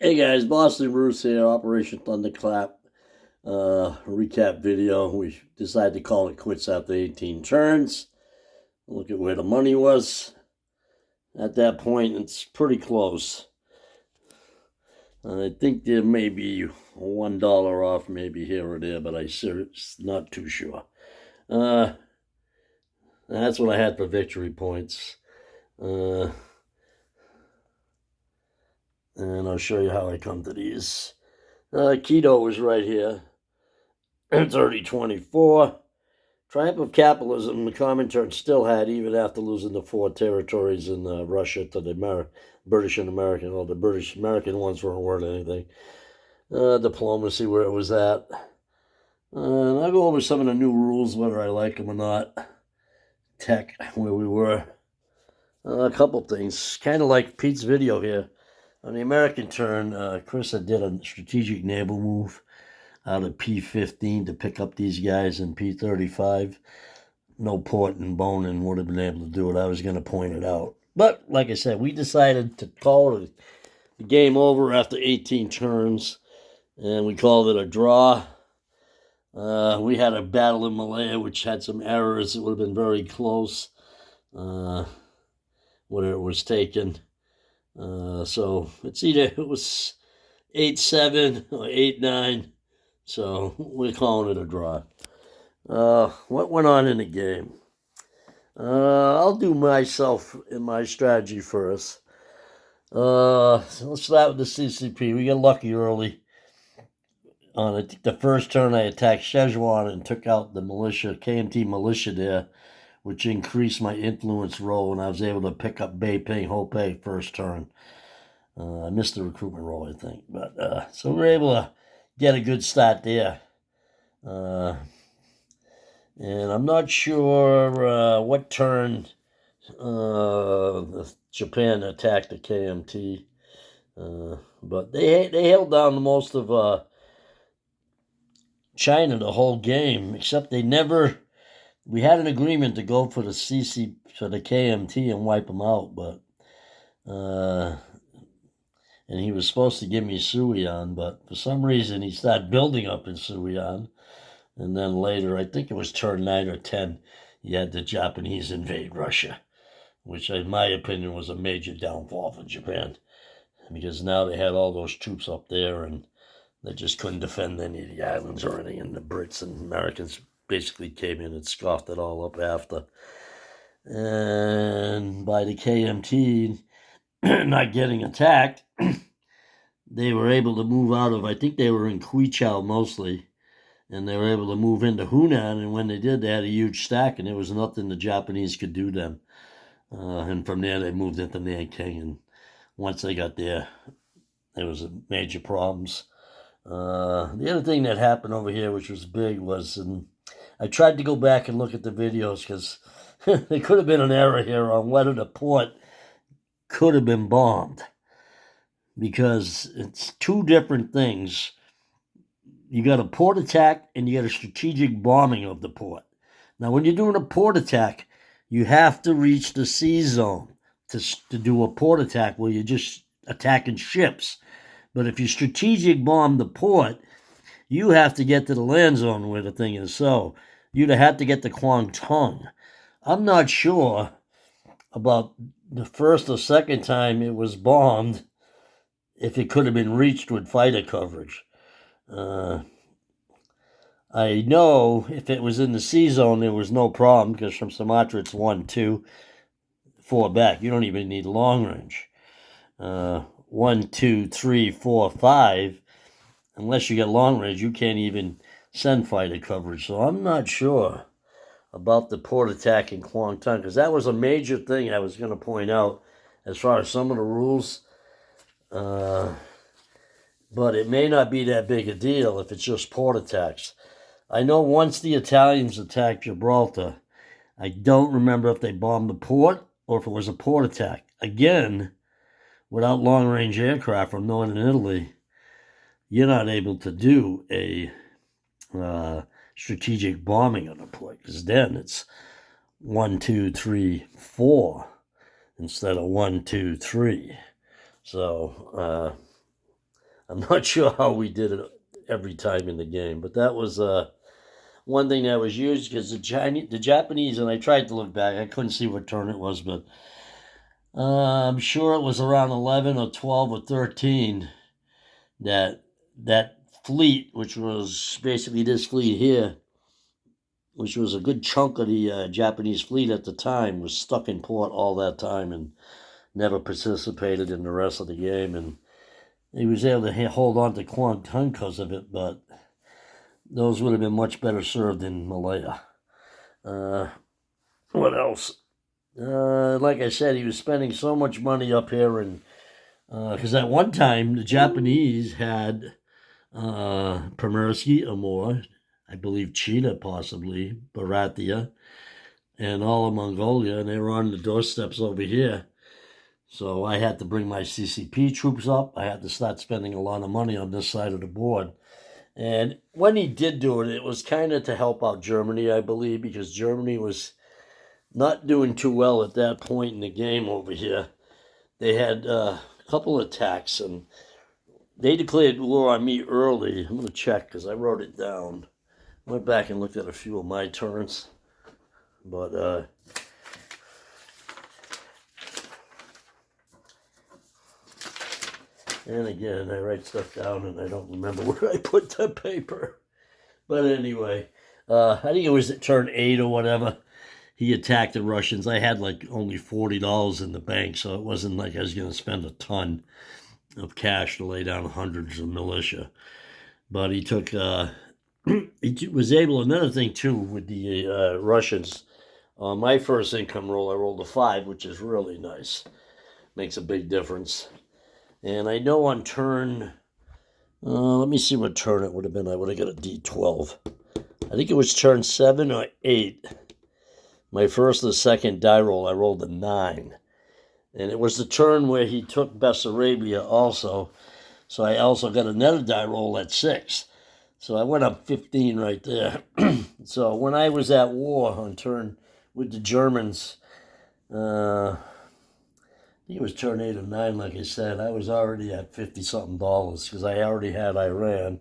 Hey guys, Boston Bruce here, Operation Thunderclap recap video. We decided to call it quits after 18 turns. Look at where the money was. At that point, it's pretty close. I think there may be $1 off, maybe here or there, but I'm not too sure. That's what I had for victory points. And I'll show you how I come to these. Keto was right here. 30-24. Triumph of capitalism, the Comintern still had, even after losing the 4 territories in Russia to the British and American. Well, the British American ones weren't worth anything. Diplomacy, where it was at. And I'll go over some of the new rules, whether I like them or not. Tech, where we were. A couple things, kind of like Pete's video here. On the American turn, Chris did a strategic naval move out of P-15 to pick up these guys in P-35. No port and Bonin would have been able to do it. I was going to point it out. But, like I said, we decided to call the game over after 18 turns, and we called it a draw. We had a battle in Malaya, which had some errors. It would have been very close when it was taken. So it's either it was 8-7 or 8-9. So we're calling it a draw. What went on in the game? I'll do myself in my strategy first. So let's start with the CCP. We got lucky early. On the first turn, I attacked Szechuan and took out the militia, KMT militia there, which increased my influence role, and I was able to pick up Beiping, Hopei first turn. I missed the recruitment role, I think. But so we were able to get a good start there. And I'm not sure what turn Japan attacked the KMT. But they held down the most of China the whole game, except they never. We had an agreement to go for the KMT and wipe them out, but and he was supposed to give me Suion, but for some reason he started building up in Suion, and then later, I think it was turn 9 or 10, he had the Japanese invade Russia, which in my opinion was a major downfall for Japan, because now they had all those troops up there and they just couldn't defend any of the islands or anything, and the Brits and Americans basically came in and scoffed it all up after. And by the KMT not getting attacked, they were able to move out of, I think they were in Kwichao mostly, and they were able to move into Hunan, and when they did, they had a huge stack, and there was nothing the Japanese could do them. And from there, they moved into Nanking, and once they got there, there was major problems. The other thing that happened over here, which was big, was, and I tried to go back and look at the videos because there could have been an error here on whether the port could have been bombed, because it's two different things. You got a port attack and you got a strategic bombing of the port. Now, when you're doing a port attack, you have to reach the sea zone to do a port attack where you're just attacking ships. But if you strategic bomb the port, you have to get to the land zone where the thing is. So you'd have had to get to Kwangtung. I'm not sure about the first or second time it was bombed, if it could have been reached with fighter coverage. I know if it was in the sea zone, there was no problem, because from Sumatra it's 1, 2, 4 back. You don't even need long range. 1, 2, 3, 4, 5. Unless you get long range, you can't even send fighter coverage. So I'm not sure about the port attack in Kwangtung, because that was a major thing I was going to point out as far as some of the rules. But it may not be that big a deal if it's just port attacks. I know once the Italians attacked Gibraltar, I don't remember if they bombed the port or if it was a port attack. Again, without long-range aircraft from Northern Italy, you're not able to do a strategic bombing of the port, because then it's 1, 2, 3, 4 instead of 1, 2, 3. So I'm not sure how we did it every time in the game, but that was one thing that was used because the Japanese, and I tried to look back, I couldn't see what turn it was, but I'm sure it was around 11 or 12 or 13 that that fleet, which was basically this fleet here, which was a good chunk of the Japanese fleet at the time, was stuck in port all that time and never participated in the rest of the game. And he was able to hold on to Kuantan because of it, but those would have been much better served in Malaya. What else? Like I said, he was spending so much money up here, and because at one time the Japanese had Primorsky, Amur, I believe Chita possibly, Baratia, and all of Mongolia, and they were on the doorsteps over here. So I had to bring my CCP troops up. I had to start spending a lot of money on this side of the board. And when he did do it, it was kind of to help out Germany, I believe, because Germany was not doing too well at that point in the game over here. They had a couple attacks, and they declared war on me early. I'm going to check because I wrote it down. I went back and looked at a few of my turns. But and again, I write stuff down and I don't remember where I put the paper. But anyway, I think it was at turn 8 or whatever. He attacked the Russians. I had like only $40 in the bank, so it wasn't like I was going to spend a ton of cash to lay down hundreds of militia. But he took, he was able, another thing too with the Russians, on my first income roll, I rolled a 5, which is really nice. Makes a big difference. And I know on turn, let me see what turn it would have been. I would have got a D12. I think it was turn 7 or 8. My first and second die roll, I rolled a 9. And it was the turn where he took Bessarabia also. So I also got another die roll at 6. So I went up 15 right there. So when I was at war on turn with the Germans, I think it was turn 8 or 9, like I said, I was already at $50-something because I already had Iran.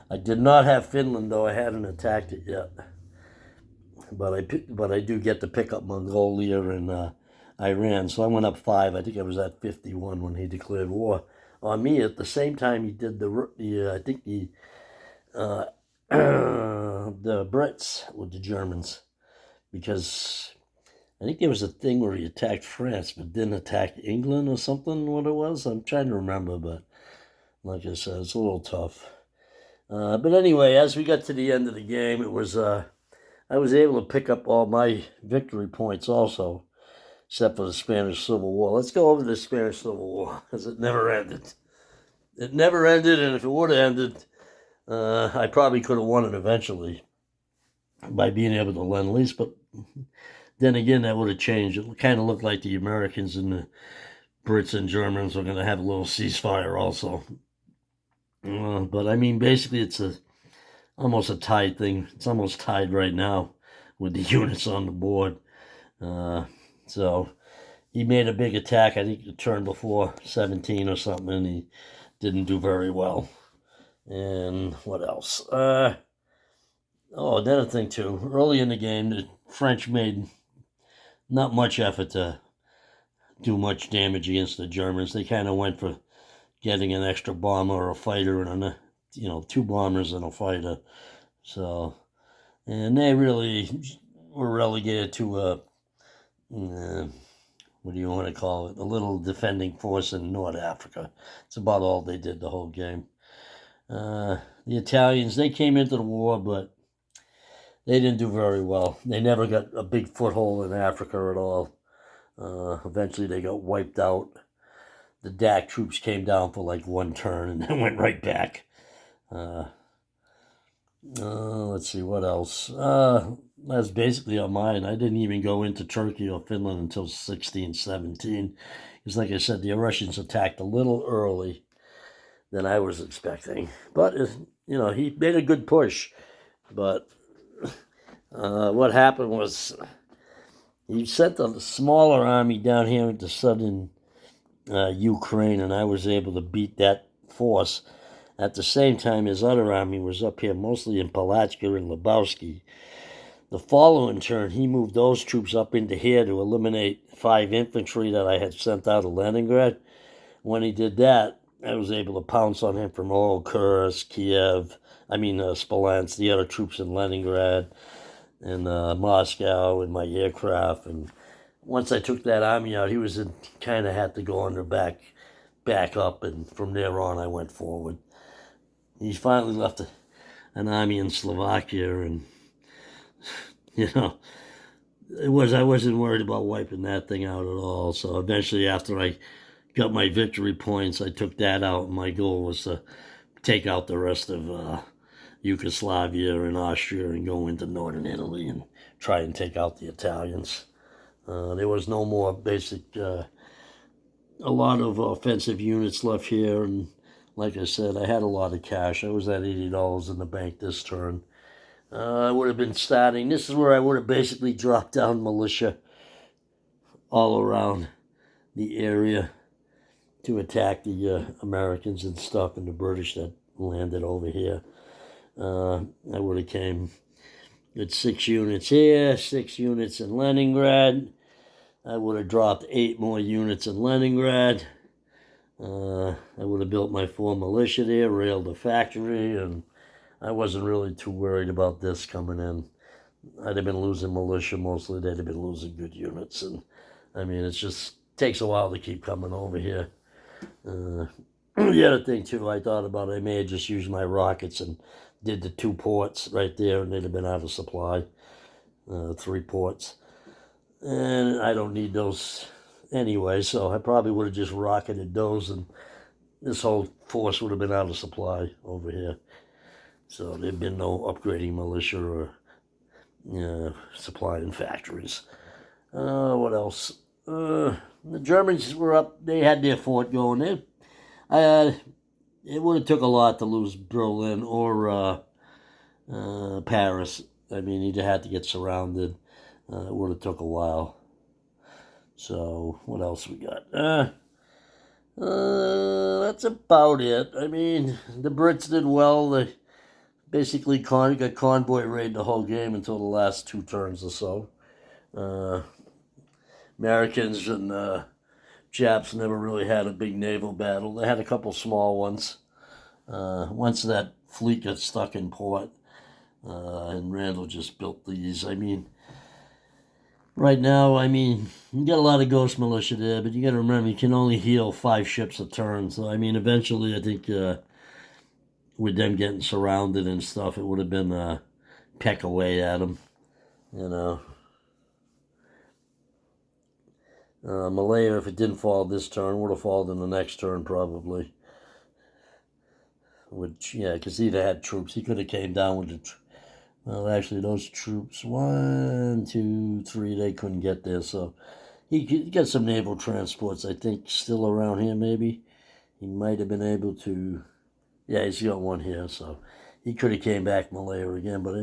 I did not have Finland, though I hadn't attacked it yet. But I do get to pick up Mongolia and Iran, so I went up 5. I think I was at 51 when he declared war on me. At the same time, he did the Brits with the Germans, because I think there was a thing where he attacked France but didn't attack England or something, what it was. I'm trying to remember, but like I said, it's a little tough. But anyway, as we got to the end of the game, it was I was able to pick up all my victory points also, except for the Spanish Civil War. Let's go over the Spanish Civil War, because it never ended. It never ended, and if it would have ended, I probably could have won it eventually by being able to Lend-Lease, but then again, that would have changed. It kind of looked like the Americans and the Brits and Germans were going to have a little ceasefire also. But I mean, basically, it's almost a tied thing. It's almost tied right now with the units on the board. So he made a big attack, I think the turn before 17 or something, and he didn't do very well. And what else? Another thing too. Early in the game, the French made not much effort to do much damage against the Germans. They kind of went for getting an extra bomber or a fighter and 2 bombers and a fighter. So, and they really were relegated to what do you want to call it? A little defending force in North Africa. It's about all they did the whole game. The Italians, they came into the war, but they didn't do very well. They never got a big foothold in Africa at all. Eventually they got wiped out. The DAC troops came down for like one turn and then went right back. Let's see, what else? That's basically on mine. I didn't even go into Turkey or Finland until 16, 17. Because like I said, the Russians attacked a little early than I was expecting. But, he made a good push. But what happened was he sent a smaller army down here into southern Ukraine, and I was able to beat that force. At the same time, his other army was up here, mostly in Palatka and Lebowski. The following turn, he moved those troops up into here to eliminate 5 infantry that I had sent out of Leningrad. When he did that, I was able to pounce on him from all Kursk, Smolensk, the other troops in Leningrad, and Moscow, and my aircraft. And once I took that army out, he kind of had to go under back up, and from there on, I went forward. He finally left an army in Slovakia, and I wasn't worried about wiping that thing out at all. So eventually, after I got my victory points, I took that out, and my goal was to take out the rest of Yugoslavia and Austria and go into northern Italy and try and take out the Italians. There was no more a lot of offensive units left here, and like I said, I had a lot of cash. I was at $80 in the bank this turn. I would have been starting. This is where I would have basically dropped down militia all around the area to attack the Americans and stuff, and the British that landed over here. I would have came with 6 units here, 6 units in Leningrad. I would have dropped 8 more units in Leningrad. I would have built my 4 militia there, railed the factory, and I wasn't really too worried about this coming in. I'd have been losing militia mostly. They'd have been losing good units. And, it just takes a while to keep coming over here. The other thing, too, I thought about, I may have just used my rockets and did the 2 ports right there, and they'd have been out of supply. 3 ports. And I don't need those anyway, so I probably would have just rocketed those, and this whole force would have been out of supply over here. So there'd been no upgrading militia or supplying factories. What else? The Germans were up. They had their fort going. It would have took a lot to lose Berlin or Paris. You'd had to get surrounded. It would have took a while. So what else we got? That's about it. The Brits did well. They basically got convoy raid the whole game until the last 2 turns or so. Americans and Japs never really had a big naval battle. They had a couple small ones. Once that fleet got stuck in port, and Randall just built these. Right now, you got a lot of ghost militia there, but you got to remember, you can only heal 5 ships a turn. So, eventually, I think with them getting surrounded and stuff, it would have been a peck away at them, Malaya, if it didn't fall this turn, would have fallen in the next turn probably. Because he'd have had troops. He could have came down with actually, those troops, 1, 2, 3, they couldn't get there. So he got some naval transports, I think, still around here maybe. He might have been able to, he's got one here. So he could have came back Malaya again. But,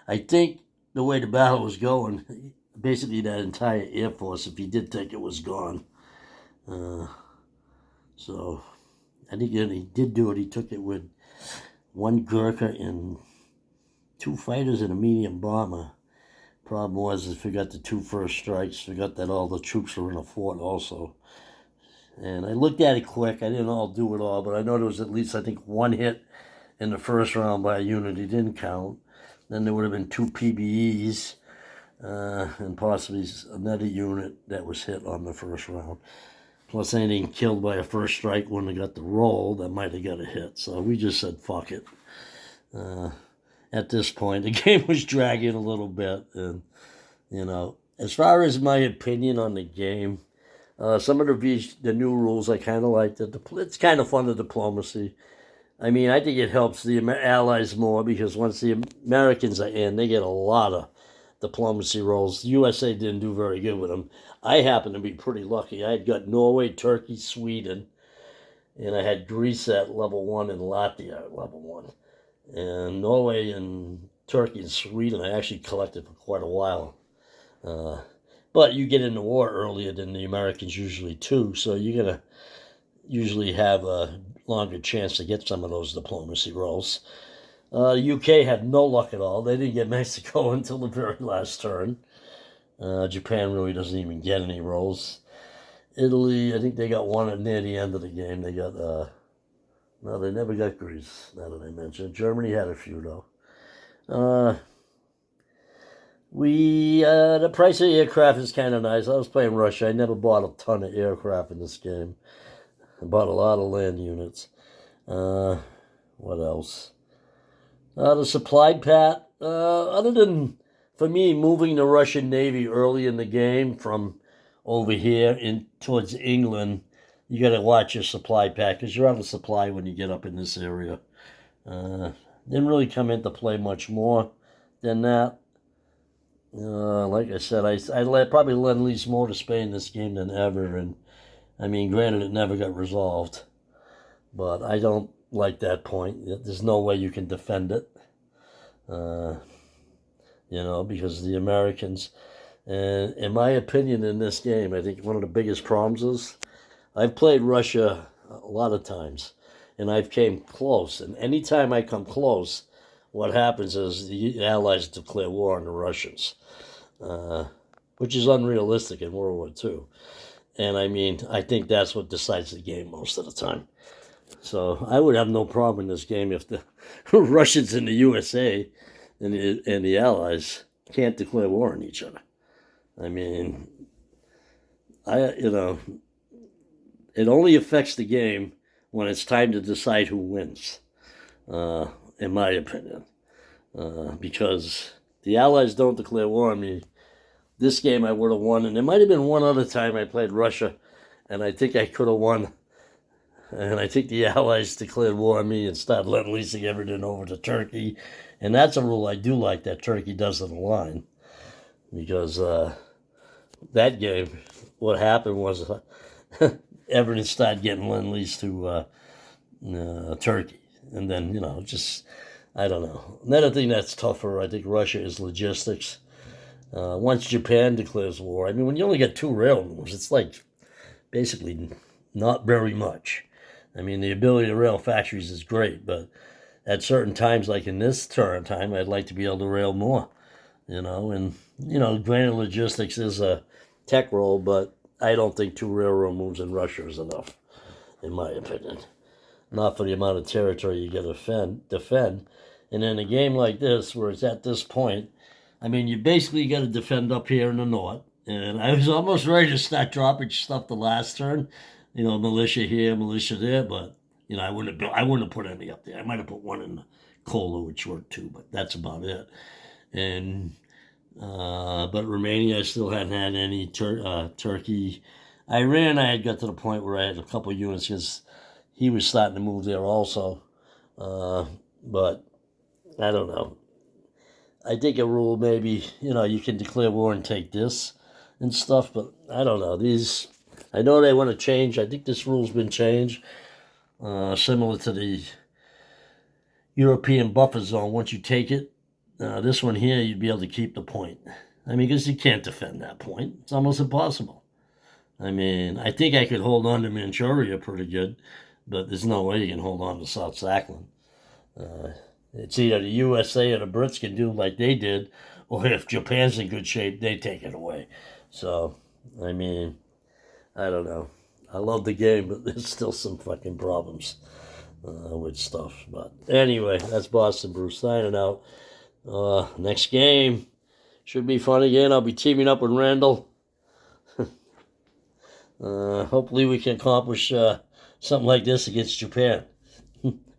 I think the way the battle was going, basically that entire Air Force, if he did take it, was gone. So I think he did do it. He took it with 1 Gurkha and 2 fighters and a medium bomber. Problem was, he forgot the 2 first strikes, forgot that all the troops were in a fort also. And I looked at it quick. I didn't all do it all, but I know there was at least, I think, 1 hit in the first round by a unit. He didn't count. Then there would have been 2 PBEs and possibly another unit that was hit on the first round. Plus anything killed by a first strike when they got the roll, that might have got a hit. So we just said, fuck it. At this point, the game was dragging a little bit. And, as far as my opinion on the game, some of the new rules, I kind of liked it. It's kind of fun, the diplomacy. I think it helps the Allies more because once the Americans are in, they get a lot of diplomacy rolls. The USA didn't do very good with them. I happened to be pretty lucky. I had got Norway, Turkey, Sweden, and I had Greece at level 1 and Latvia at level 1. And Norway and Turkey and Sweden I actually collected for quite a while. But you get into war earlier than the Americans usually too, so you're going to usually have longer chance to get some of those diplomacy roles. The UK had no luck at all. They didn't get Mexico until the very last turn. Japan really doesn't even get any rolls. Italy, I think they got one near the end of the game. They got, no, they never got Greece, now that I mentioned. Germany had a few, though. The price of aircraft is kind of nice. I was playing Russia. I never bought a ton of aircraft in this game. I bought a lot of land units. What else? The supply pack, other than, for me, moving the Russian Navy early in the game from over here in towards England, you got to watch your supply pack because you're out of supply when you get up in this area. Didn't really come into play much more than that. Like I said, I probably lend-lease more to Spain this game than ever, and I mean, granted, it never got resolved, but I don't like that point. There's no way you can defend it, because the Americans, and in my opinion in this game, I think one of the biggest problems is I've played Russia a lot of times, and I've came close, and anytime I come close, what happens is the Allies declare war on the Russians, which is unrealistic in World War II. And I mean, I think that's what decides the game most of the time. So I would have no problem in this game if the Russians and the USA and the Allies can't declare war on each other. I mean, it only affects the game when it's time to decide who wins, in my opinion. Because the Allies don't declare war on me. This game I would have won, and there might have been one other time I played Russia, and I think I could have won. And I think the Allies declared war on me and started leasing everything over to Turkey. And that's a rule I do like that Turkey does in the line. Because that game, what happened was everything started getting lend-lease to Turkey. And then, I don't know. Another thing that's tougher, I think, Russia is logistics. Once Japan declares war, I mean, when you only get 2 rail moves, it's like basically not very much. I mean, the ability to rail factories is great, but at certain times, like in this turn time, I'd like to be able to rail more, and, granted logistics is a tech role, but I don't think 2 railroad moves in Russia is enough, in my opinion. Not for the amount of territory you got to defend. And in a game like this, where it's at this point, I mean, you basically got to defend up here in the north. And I was almost ready to start dropping stuff the last turn, militia here, militia there, but I wouldn't have put any up there. I might have put one in Kola, which worked too, but that's about it. And but Romania, I still hadn't had any. Turkey, Iran, I had got to the point where I had a couple of units because he was starting to move there also. But I don't know. I think a rule maybe you can declare war and take this and stuff, but I don't know. I know they want to change. I think this rule's been changed, similar to the European buffer zone. Once you take it, this one here, you'd be able to keep the point. I mean, because you can't defend that point. It's almost impossible. I mean, I think I could hold on to Manchuria pretty good, but there's no way you can hold on to South Sakhalin. It's either the USA or the Brits can do like they did, or if Japan's in good shape, they take it away. So, I mean, I don't know. I love the game, but there's still some fucking problems with stuff. But anyway, that's Boston Bruce signing out. Next game should be fun again. I'll be teaming up with Randall. Hopefully we can accomplish something like this against Japan.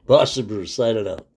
Boston Bruce signing out.